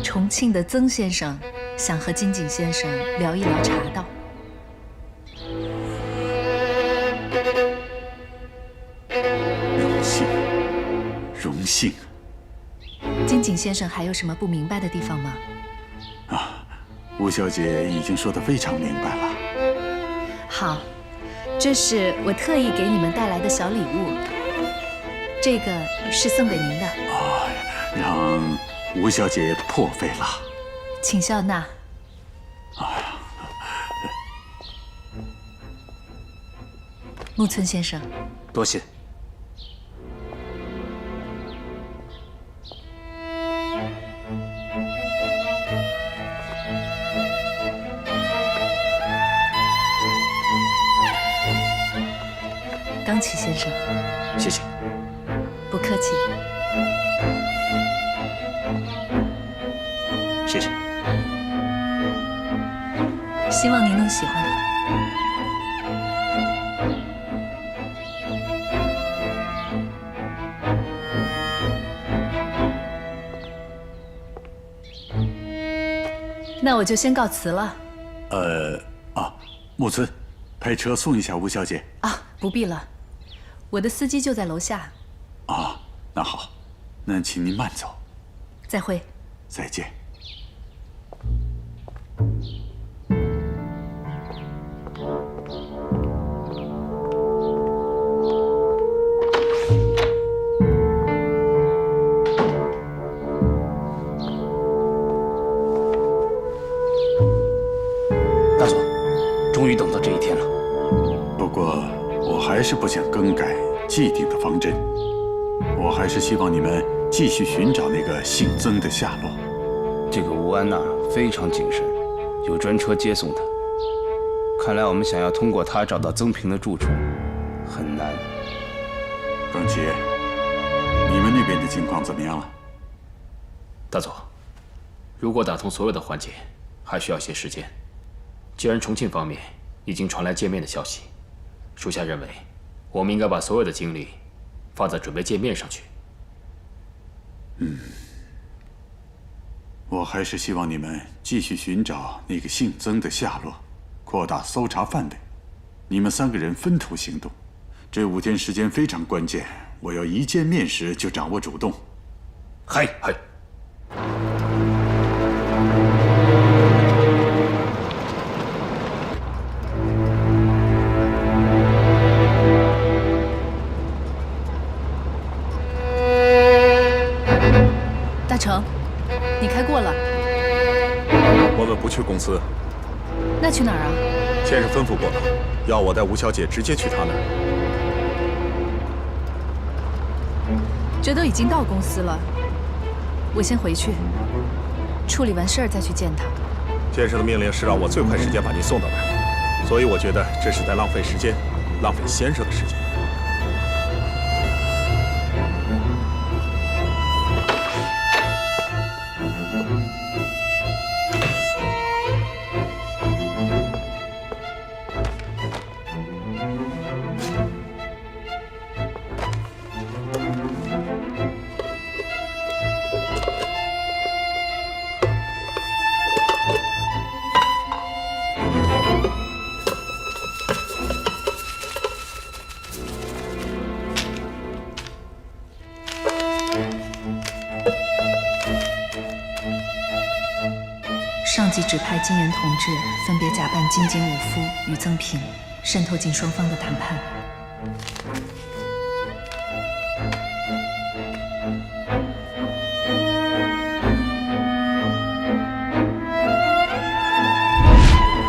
重庆的曾先生想和金井先生聊一聊茶道。荣幸，荣幸。金井先生还有什么不明白的地方吗？吴小姐已经说得非常明白了。好，这是我特意给你们带来的小礼物，这个是送给您的。让吴小姐破费了，请笑纳。木村先生，多谢。冈崎先生，谢谢。不客气。谢谢。希望您能喜欢。那我就先告辞了。木村，派车送一下吴小姐。不必了，我的司机就在楼下。那好，那请您慢走。再会。再见。大佐，终于等到这一天了。不过，我还是不想更改既定的方针。我还是希望你们继续寻找那个姓曾的下落。这个吴安娜非常谨慎，有专车接送她。看来我们想要通过她找到曾平的住处很难。耿奇，你们那边的情况怎么样了？大佐，如果打通所有的环节，还需要些时间。既然重庆方面已经传来见面的消息，属下认为我们应该把所有的精力放在准备见面上去。我还是希望你们继续寻找那个姓曾的下落，扩大搜查范围。你们3个人分头行动，这5天时间非常关键，我要一见面时就掌握主动。嗨。大成，你开过了。我们不去公司。那去哪儿啊？先生吩咐过了，要我带吴小姐直接去他那儿。这都已经到公司了，我先回去，处理完事儿再去见他。先生的命令是让我最快时间把您送到那儿，所以我觉得这是在浪费时间，浪费先生的时间。上级指派金岩同志分别假扮金井武夫与曾平，渗透进双方的谈判。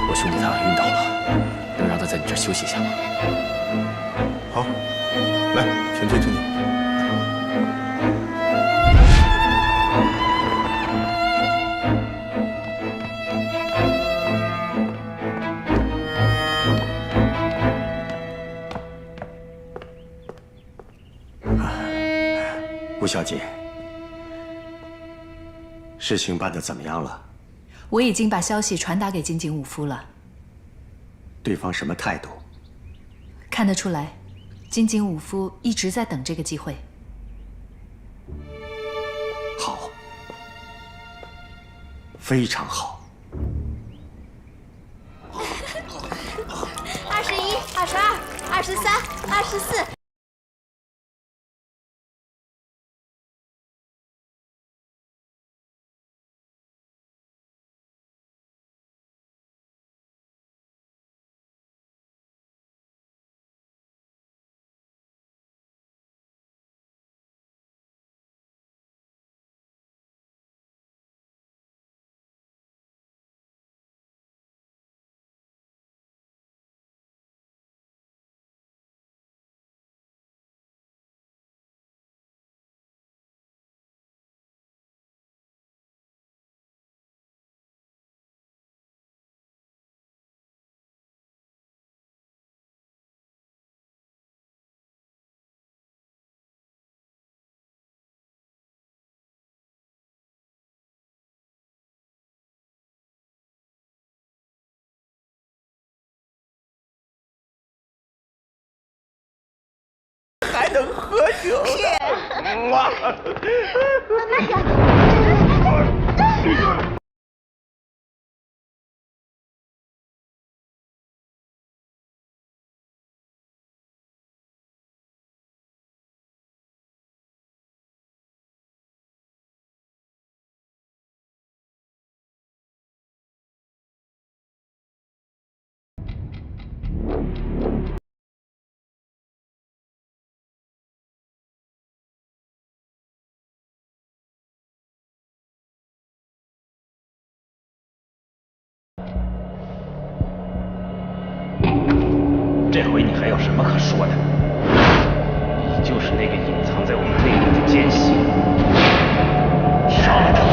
我兄弟他晕倒了，能让他在你这儿休息一下吗？好，来，请进。吴小姐，事情办得怎么样了？我已经把消息传达给金井武夫了。对方什么态度？看得出来，金井武夫一直在等这个机会。好，非常好。21、22、23、24。还能喝酒呢！哇！这回你还有什么可说的？你就是那个隐藏在我们内部的奸细，杀了他！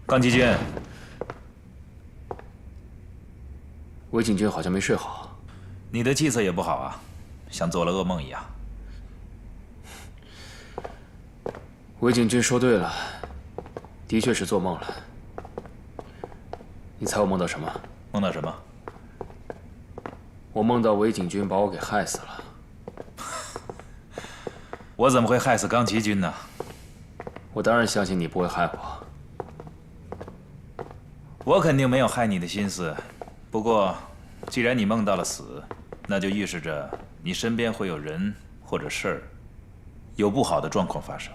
刚吉军，韦景君好像没睡好，你的气色也不好啊，像做了噩梦一样。韦景君说对了，的确是做梦了。你猜我梦到什么？梦到什么？我梦到韦景君把我给害死了。我怎么会害死刚吉军呢？我当然相信你不会害我。我肯定没有害你的心思，不过，既然你梦到了死，那就预示着你身边会有人或者事儿有不好的状况发生。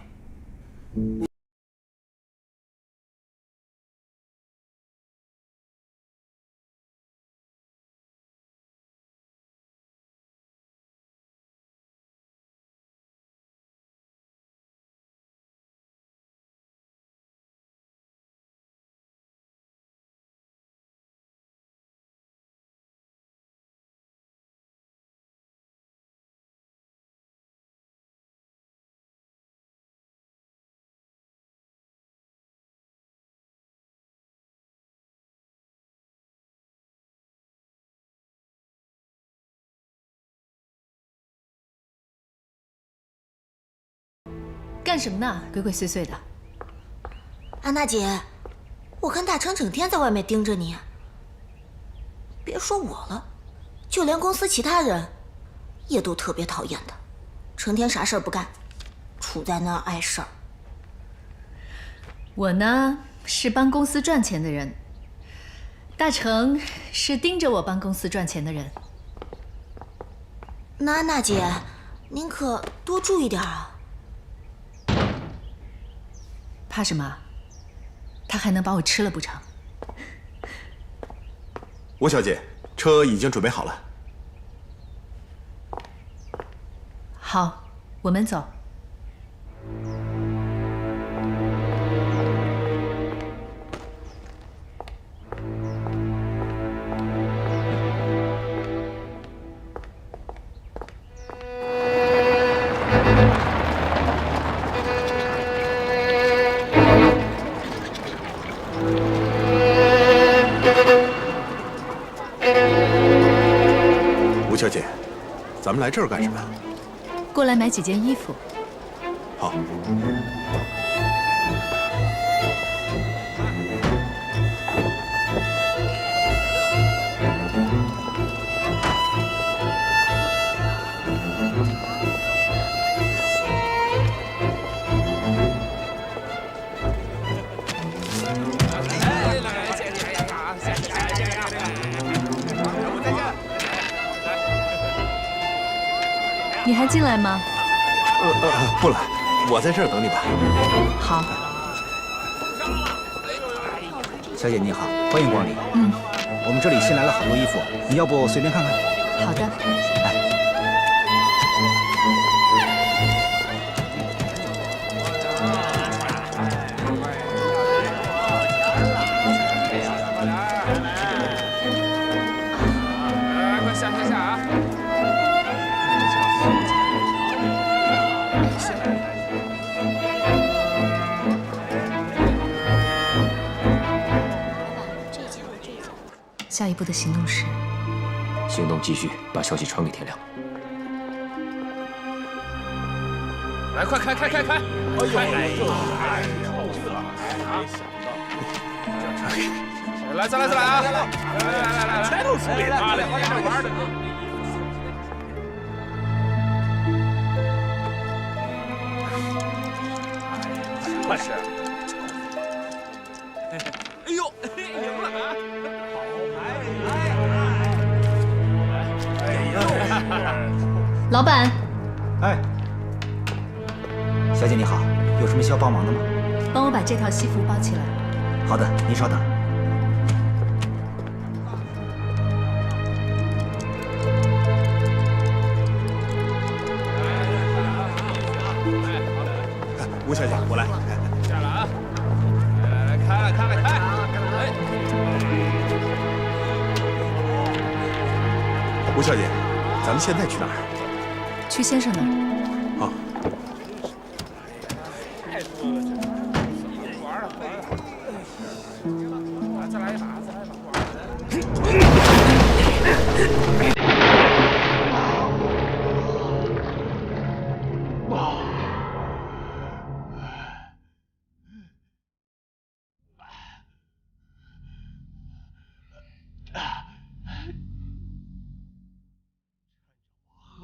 干什么呢？鬼鬼祟祟的。安娜姐，我看大成整天在外面盯着你。别说我了，就连公司其他人也都特别讨厌他，成天啥事儿不干，杵在那儿碍事儿。我呢是帮公司赚钱的人，大成是盯着我帮公司赚钱的人。那安娜姐，您可多注意点啊！怕什么？他还能把我吃了不成？吴小姐，车已经准备好了。好，我们走。吴小姐，咱们来这儿干什么？过来买几件衣服。好。你还进来吗？不了，我在这儿等你吧。好。小姐你好，欢迎光临。我们这里新来了好多衣服，你要不随便看看？好的。下一步的行动是？行动继续，把消息传给天亮。来，快开！哎呦！来，再来啊！来，全都输给他了，这玩的。快是！哎呦，赢了啊！老板，哎，小姐你好，有什么需要帮忙的吗？帮我把这套西服包起来。好的，您稍等。吴小姐，我来。下了啊！来，开了！吴小姐，咱们现在去哪儿？去先生那儿。好。再来一把。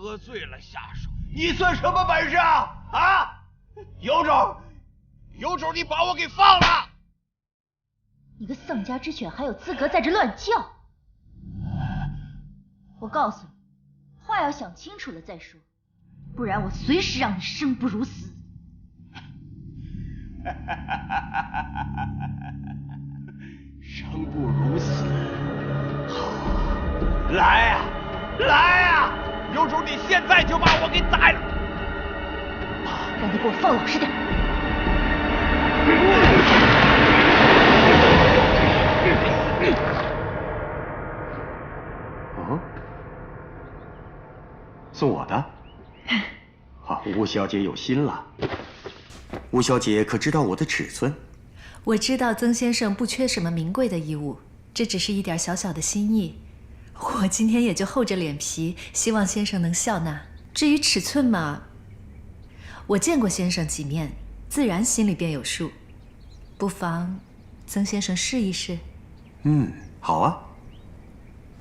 喝醉了下手，你算什么本事啊？啊！有种你把我给放了！你个丧家之犬还有资格在这乱叫？我告诉你，话要想清楚了再说，不然我随时让你生不如死。生不如死，好，来呀！有种你现在就把我给宰了！让你给我放老实点。送我的？好，吴小姐有心了。吴小姐可知道我的尺寸？我知道曾先生不缺什么名贵的衣物，这只是一点小小的心意。我今天也就厚着脸皮，希望先生能笑纳。至于尺寸嘛，我见过先生几面，自然心里便有数。不妨曾先生试一试。好啊。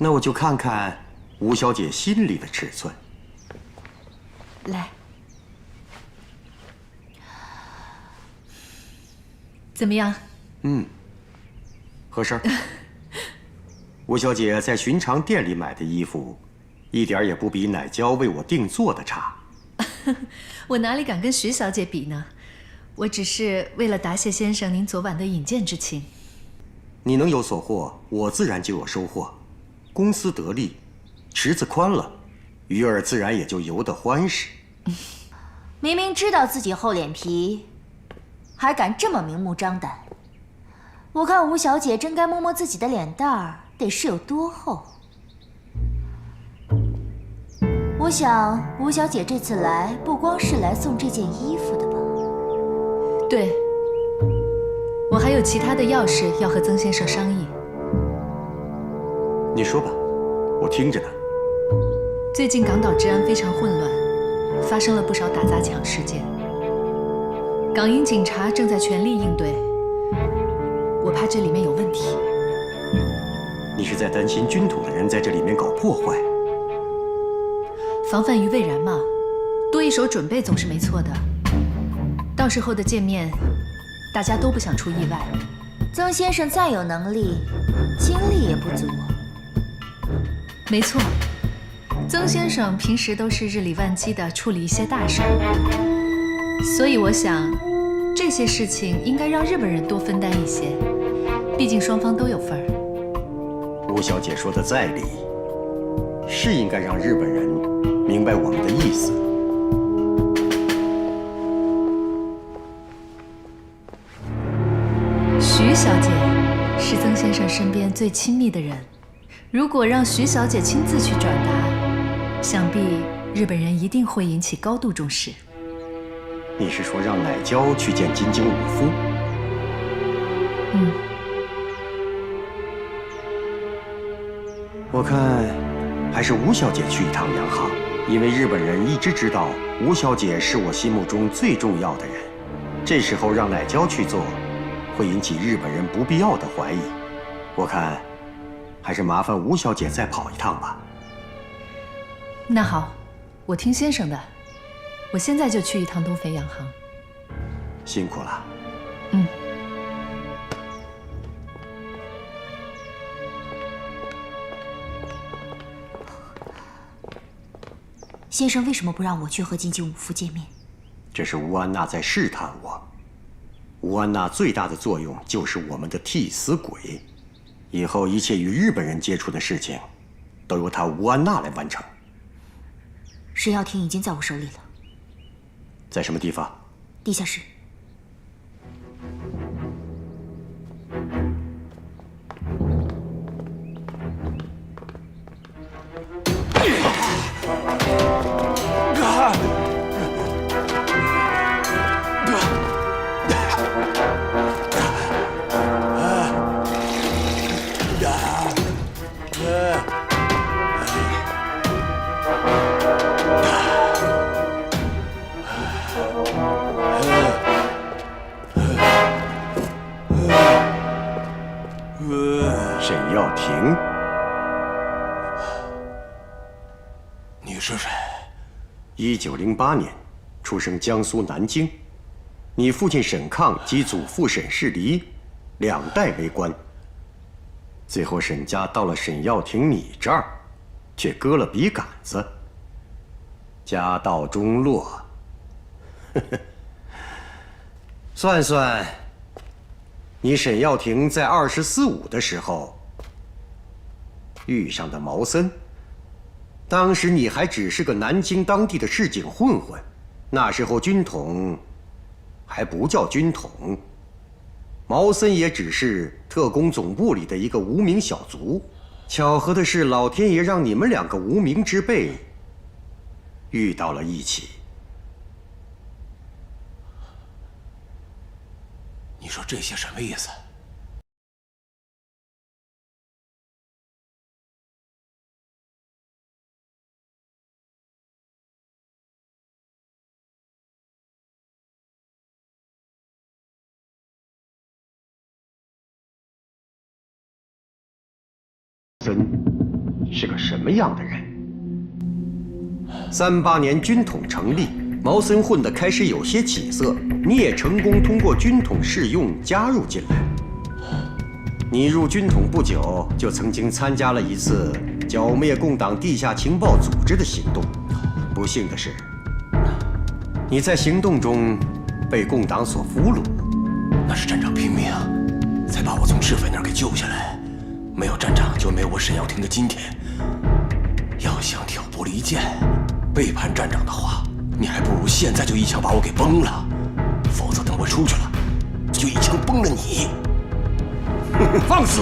那我就看看吴小姐心里的尺寸。来，怎么样？合适。吴小姐在寻常店里买的衣服，一点也不比奶娇为我定做的差。我哪里敢跟徐小姐比呢？我只是为了答谢先生您昨晚的引荐之情。你能有所获，我自然就有收获。公司得利，池子宽了，鱼儿自然也就游得欢实。明明知道自己厚脸皮，还敢这么明目张胆。我看吴小姐真该摸摸自己的脸蛋儿，得是有多厚。我想吴小姐这次来不光是来送这件衣服的吧？对，我还有其他的要事要和曾先生商议。你说吧，我听着呢。最近港岛治安非常混乱，发生了不少打砸抢事件，港英警察正在全力应对，我怕这里面有问题。你是在担心军统的人在这里面搞破坏？防范于未然嘛，多一手准备总是没错的。到时候的见面，大家都不想出意外。曾先生再有能力，精力也不足。没错，曾先生平时都是日理万机地处理一些大事儿，所以我想，这些事情应该让日本人多分担一些，毕竟双方都有份儿。吴小姐说的在理，是应该让日本人明白我们的意思。徐小姐是曾先生身边最亲密的人，如果让徐小姐亲自去转达，想必日本人一定会引起高度重视。你是说让奶娇去见金井武夫？我看还是吴小姐去一趟洋行，因为日本人一直知道吴小姐是我心目中最重要的人。这时候让奶娇去做，会引起日本人不必要的怀疑。我看还是麻烦吴小姐再跑一趟吧。那好，我听先生的，我现在就去一趟东肥洋行。辛苦了。先生为什么不让我去和金井武夫见面？这是吴安娜在试探我。吴安娜最大的作用就是我们的替死鬼，以后一切与日本人接触的事情，都由她吴安娜来完成。沈耀庭已经在我手里了。在什么地方？地下室。沈耀庭，你是谁？1908年出生江苏南京，你父亲沈抗及祖父沈世离2代为官，最后沈家到了沈耀庭你这儿，却割了笔杆子，家道中落。算算，你沈耀庭在24、25的时候遇上的毛森，当时你还只是个南京当地的市井混混，那时候军统还不叫军统，毛森也只是特工总部里的一个无名小卒。巧合的是，老天爷让你们2个无名之辈遇到了一起。你说这些什么意思？森你是个什么样的人。38年军统成立，毛森混得开始有些起色，你也成功通过军统试用加入进来。你入军统不久，就曾经参加了一次剿灭共党地下情报组织的行动。不幸的是，你在行动中被共党所俘虏。那是站长拼命才把我从赤匪那儿给救下来，没有站长就没有我沈耀庭的今天。要想挑拨离间、背叛站长的话，你还不如现在就一枪把我给崩了，否则等我出去了，就一枪崩了你。放肆！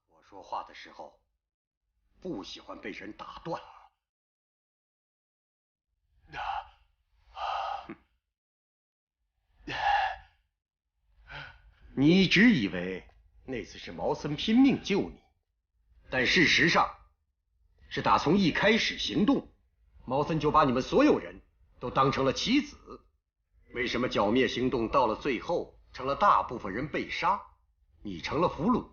我说话的时候，不喜欢被人打断。你一直以为那次是毛森拼命救你，但事实上是打从一开始行动，毛森就把你们所有人都当成了棋子。为什么剿灭行动到了最后成了大部分人被杀，你成了俘虏？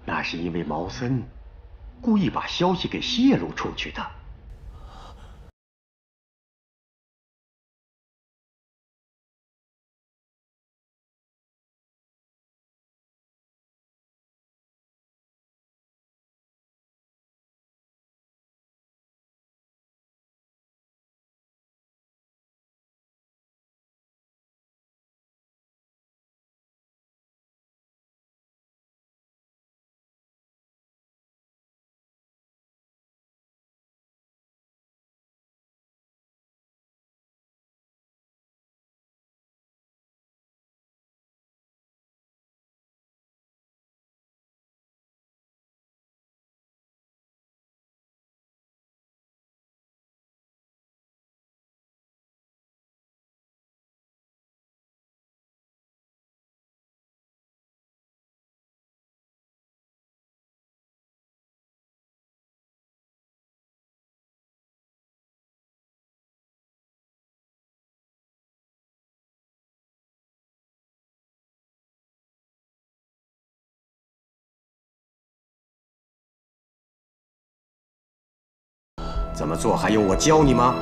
那是因为毛森故意把消息给泄露出去的。怎么做还用我教你吗？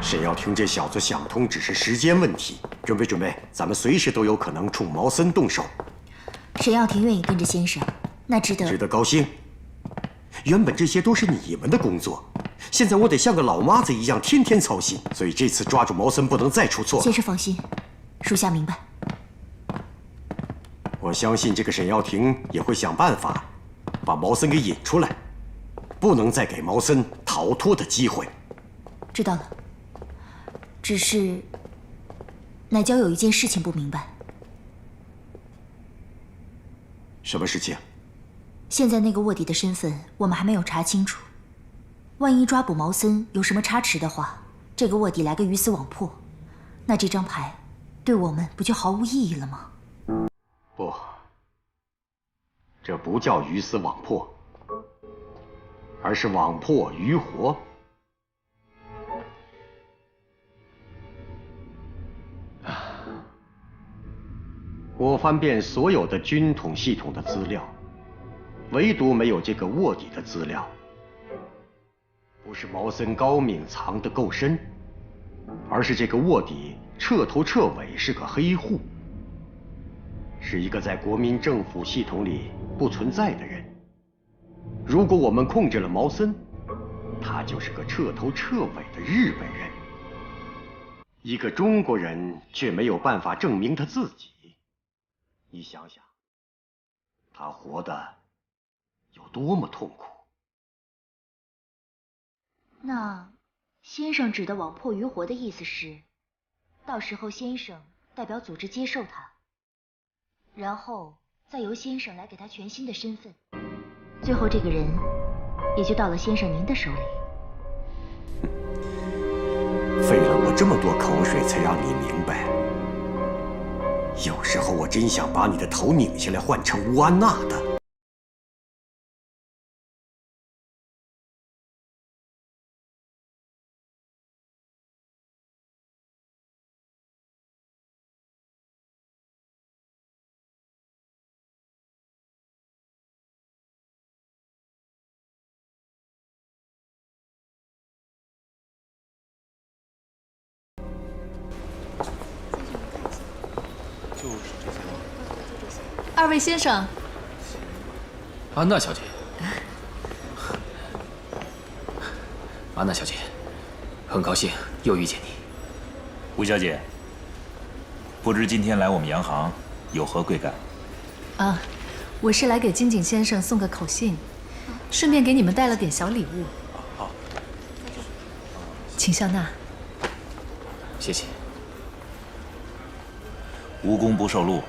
沈耀庭这小子想通只是时间问题。准备准备，咱们随时都有可能冲毛森动手。沈耀庭愿意跟着先生，那值得高兴。原本这些都是你们的工作，现在我得像个老妈子一样天天操心，所以这次抓住毛森不能再出错。先生放心，属下明白。我相信这个沈耀庭也会想办法把毛森给引出来，不能再给毛森逃脱的机会。知道了，只是乃娇有一件事情不明白。什么事情？现在那个卧底的身份我们还没有查清楚，万一抓捕毛森有什么差池的话，这个卧底来个鱼死网破，那这张牌对我们不就毫无意义了吗？不，这不叫鱼死网破，而是网破鱼活。我翻遍所有的军统系统的资料，唯独没有这个卧底的资料。不是毛森高明藏得够深，而是这个卧底彻头彻尾是个黑户，是一个在国民政府系统里不存在的人。如果我们控制了毛森，他就是个彻头彻尾的日本人。一个中国人却没有办法证明他自己。你想想，他活得有多么痛苦。那先生指的网破鱼活的意思是，到时候先生代表组织接受他，然后再由先生来给他全新的身份，最后这个人也就到了先生您的手里。费了我这么多口水才让你明白。有时候我真想把你的头拧下来换成乌安娜的。二位先生，安娜小姐，安娜小姐，很高兴又遇见你。吴小姐，不知今天来我们洋行有何贵干？啊，我是来给金井先生送个口信，顺便给你们带了点小礼物。好，请笑纳。谢谢。无功不受禄。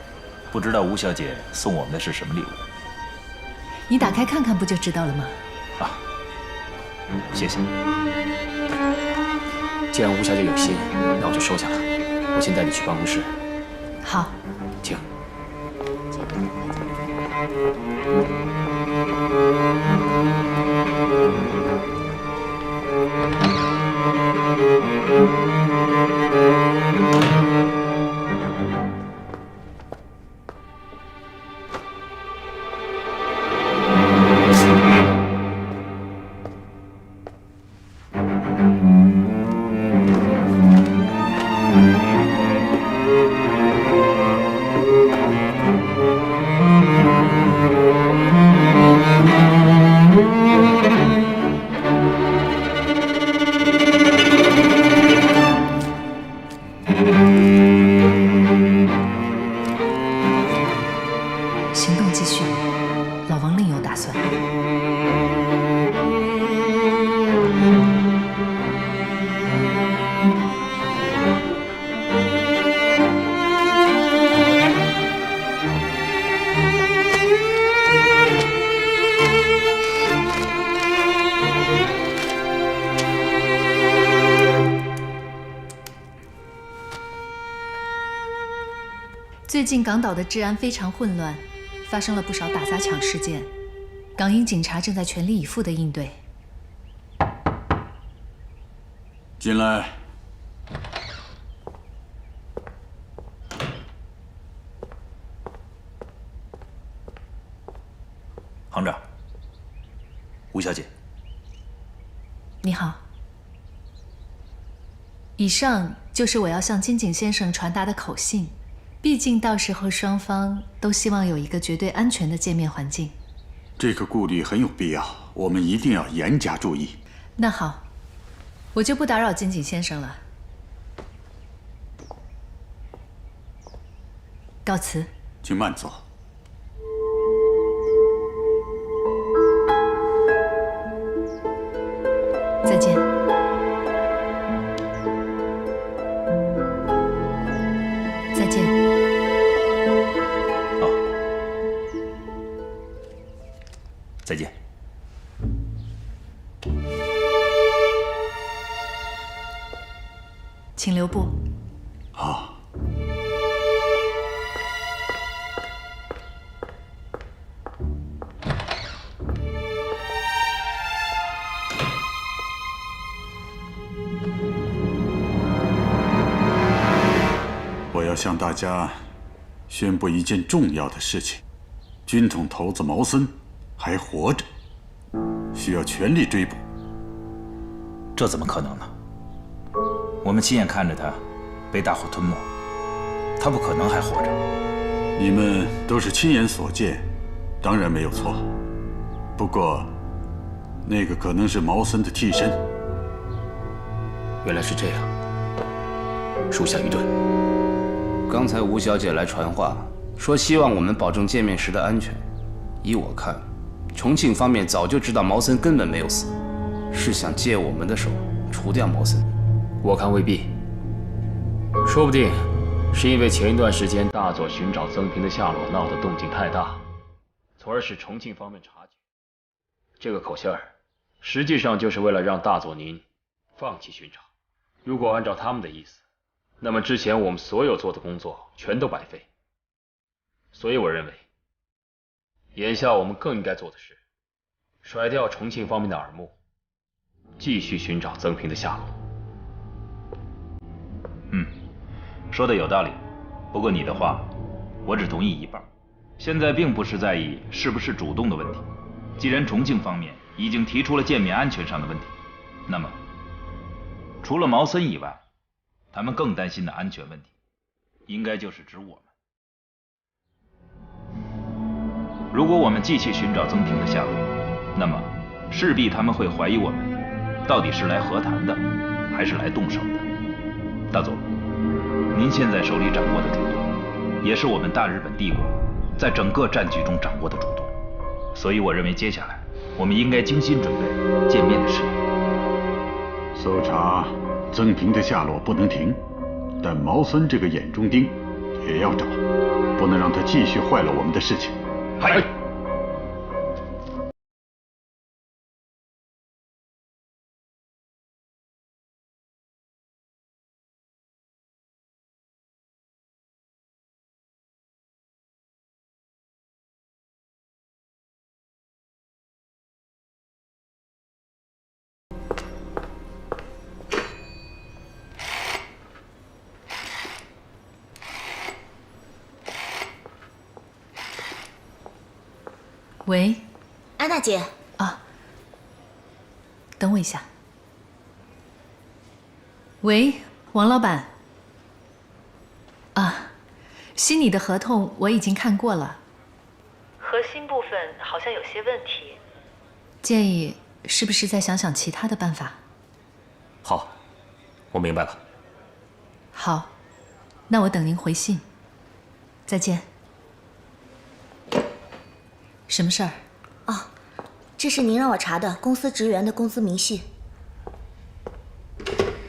不知道吴小姐送我们的是什么礼物？你打开看看不就知道了吗？啊，谢谢。既然吴小姐有心，那我就收下了。我先带你去办公室。好，请。行动继续，老王另有打算。最近港岛的治安非常混乱，发生了不少打砸抢事件，港英警察正在全力以赴地应对。进来。行长，吴小姐，你好。以上就是我要向金井先生传达的口信。毕竟到时候双方都希望有一个绝对安全的见面环境。这个顾虑很有必要，我们一定要严加注意。那好，我就不打扰金井先生了。告辞。请慢走。再见。再见。好，再见。请留步。好。我要向大家宣布一件重要的事情：军统头子毛森还活着，需要全力追捕。这怎么可能呢？我们亲眼看着他被大火吞没，他不可能还活着。你们都是亲眼所见，当然没有错。不过，那个可能是毛森的替身。原来是这样，属下愚钝。刚才吴小姐来传话，说希望我们保证见面时的安全。依我看，重庆方面早就知道毛森根本没有死，是想借我们的手除掉毛森。我看未必，说不定是因为前一段时间大佐寻找曾平的下落闹得动静太大，从而使重庆方面察觉。这个口信儿实际上就是为了让大佐您放弃寻找。如果按照他们的意思，那么之前我们所有做的工作全都白费。所以我认为，眼下我们更应该做的是，甩掉重庆方面的耳目，继续寻找曾平的下落。说的有道理，不过你的话，我只同意一半。现在并不是在意是不是主动的问题，既然重庆方面已经提出了舰面安全上的问题，那么除了毛森以外，他们更担心的安全问题，应该就是指我们。如果我们继续寻找曾平的下落，那么势必他们会怀疑我们到底是来和谈的，还是来动手的。大佐，您现在手里掌握的主动，也是我们大日本帝国在整个战局中掌握的主动，所以我认为接下来我们应该精心准备见面的事宜。搜查曾平的下落不能停，但毛森这个眼中钉也要找，不能让他继续坏了我们的事情。嗨。喂，安娜姐。啊，等我一下。喂，王老板。啊，悉尼的合同我已经看过了，核心部分好像有些问题，建议是不是再想想其他的办法？好，我明白了。好，那我等您回信。再见。什么事儿？哦，这是您让我查的公司职员的工资明细。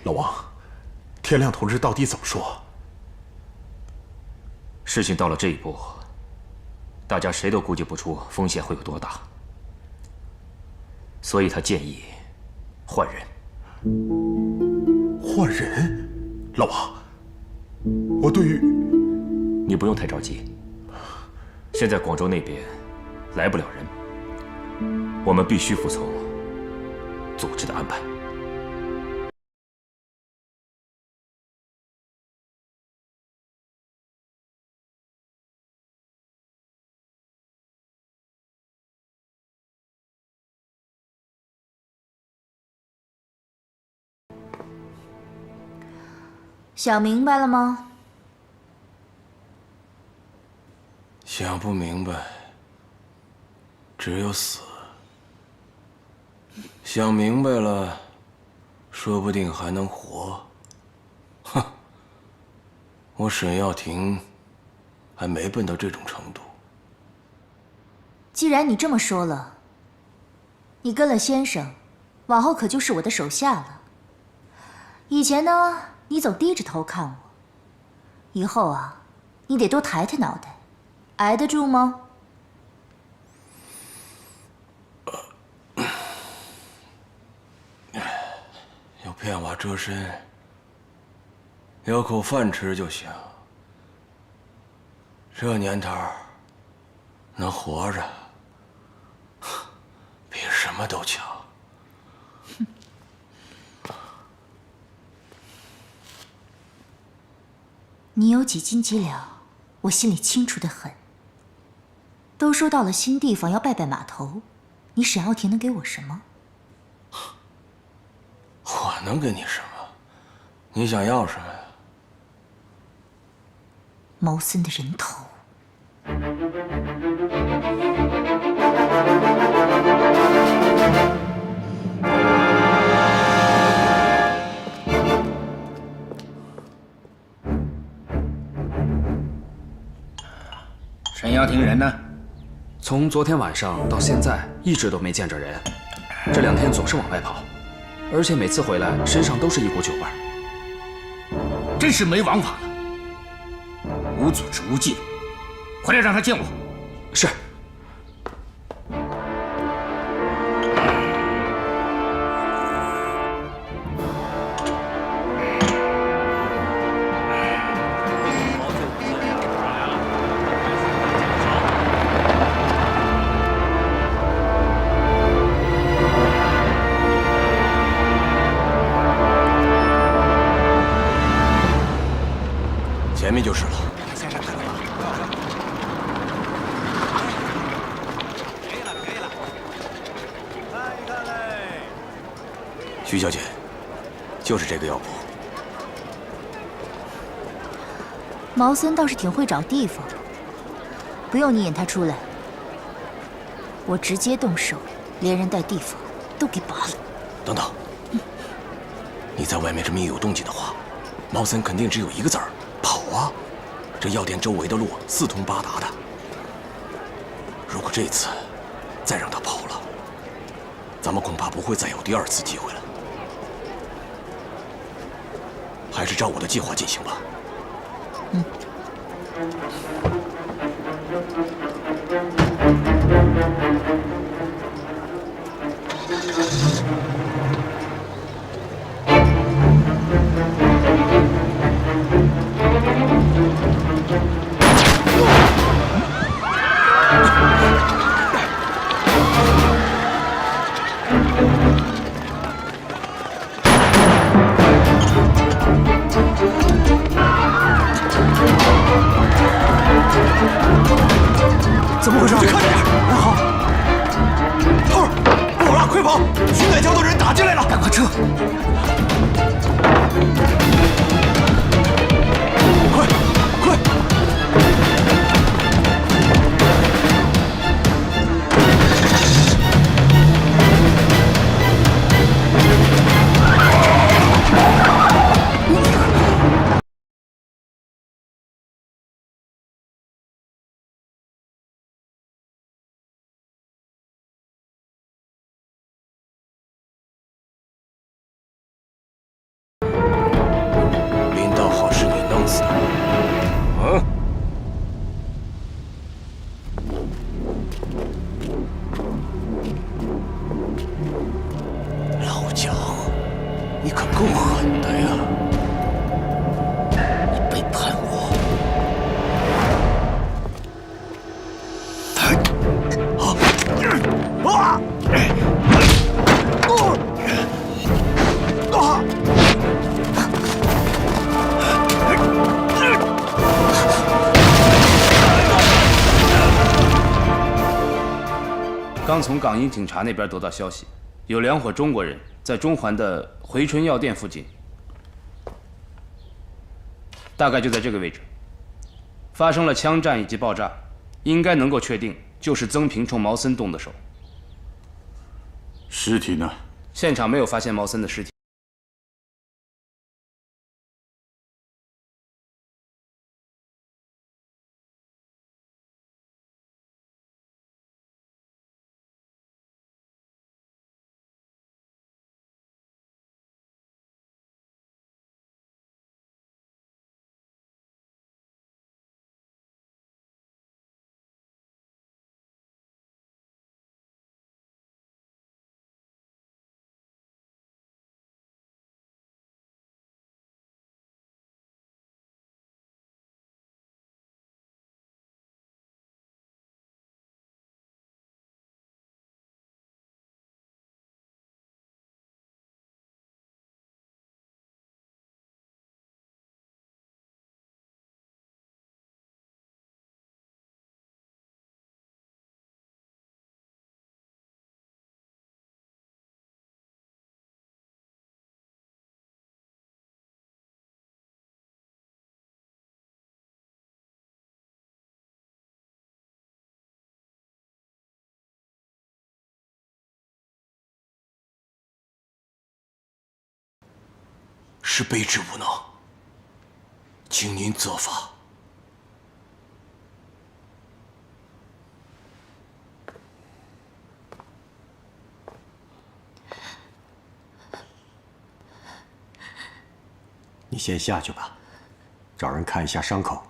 老王，天亮同志到底怎么说？事情到了这一步，大家谁都估计不出风险会有多大，所以他建议换人。换人？老王，我对于……你不用太着急，现在广州那边来不了人，我们必须服从组织的安排。想明白了吗？想不明白，只有死。想明白了，说不定还能活。哼，我沈耀庭还没笨到这种程度。既然你这么说了，你跟了先生，往后可就是我的手下了。以前呢，你总低着头看我，以后啊，你得多抬抬脑袋，挨得住吗？有片瓦遮身，有口饭吃就行。这年头，能活着，比什么都强。你有几斤几两，我心里清楚得很。都说到了新地方要拜拜码头，你沈耀庭能给我什么？我能给你什么？你想要什么呀？毛森的人头。沈耀庭人呢？从昨天晚上到现在一直都没见着人，这2天总是往外跑，而且每次回来身上都是一股酒味儿，真是没王法了，无组织无纪律，回来让他见我。是。徐小姐，就是这个药铺。毛森倒是挺会找地方，不用你引他出来，我直接动手，连人带地方都给拔了。等等，你在外面这么一有动静的话，毛森肯定只有一个字儿：跑啊！这药店周围的路四通八达的，如果这次再让他跑了，咱们恐怕不会再有第二次机会了。还是照我的计划进行吧。嗯。怎么回事？快点！好，头儿，不好了，快跑！徐乃娇的人打进来了，赶快撤！快，快！老家伙，你可够狠的呀！你背叛我！刚从港英警察那边得到消息，有2伙中国人在中环的回春药店附近，大概就在这个位置，发生了枪战以及爆炸，应该能够确定就是曾平冲毛森动的手。尸体呢？现场没有发现毛森的尸体。是卑职无能，请您责罚。你先下去吧，找人看一下伤口。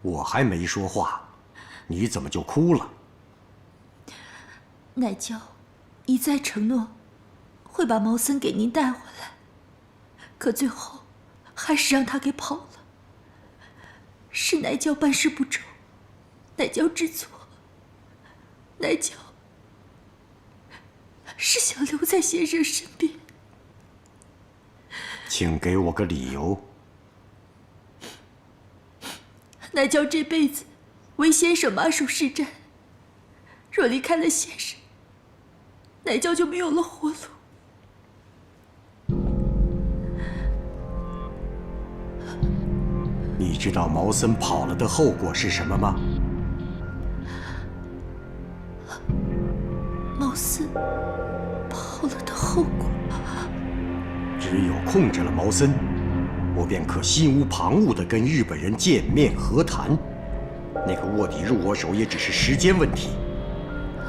我还没说话，你怎么就哭了？乃娇一再承诺会把毛森给您带回来，可最后还是让他给跑了。是乃娇办事不周，乃娇知错，乃娇是想留在先生身边。请给我个理由。乃娇这辈子为先生马首是瞻。若离开了先生，奶娇就没有了活路。你知道毛森跑了的后果是什么吗？毛森跑了的后果，只有控制了毛森，我便可心无旁骛地跟日本人见面和谈。那个卧底入我手也只是时间问题。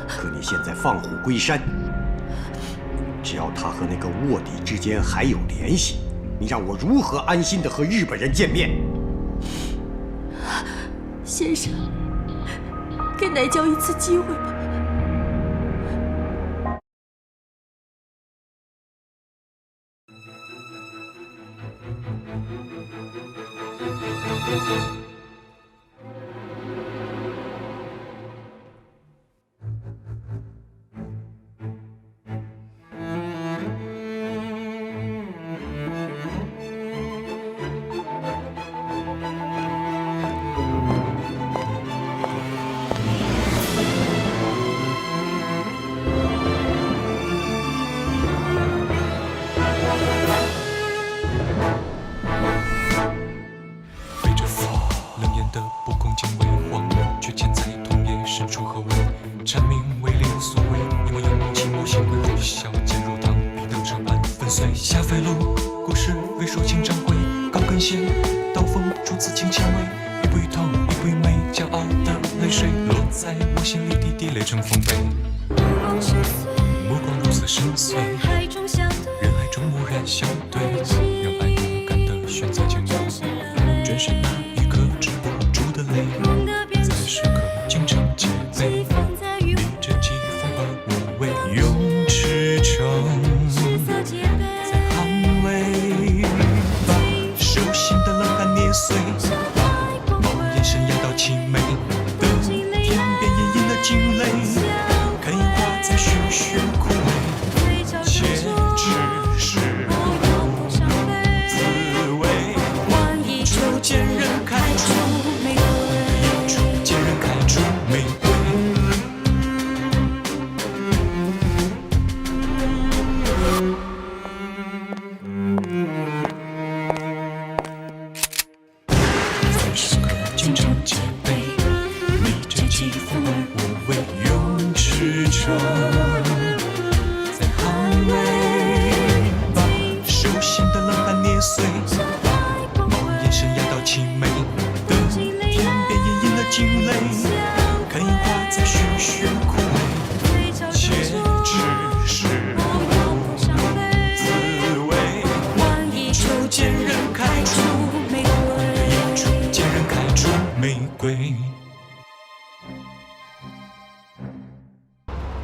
可你现在放虎归山，只要他和那个卧底之间还有联系，你让我如何安心地和日本人见面？先生，给奶娇一次机会吧。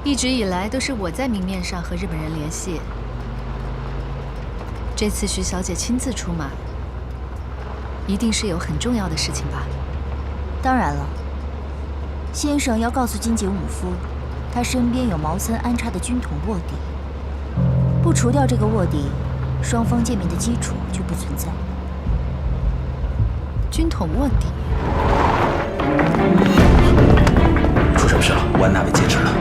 一直以来都是我在明面上和日本人联系，这次徐小姐亲自出马，一定是有很重要的事情吧？当然了，先生要告诉金井武夫，他身边有毛森安插的军统卧底，不除掉这个卧底，双方见面的基础就不存在。军统卧底？出什么事了？我安娜被劫持了。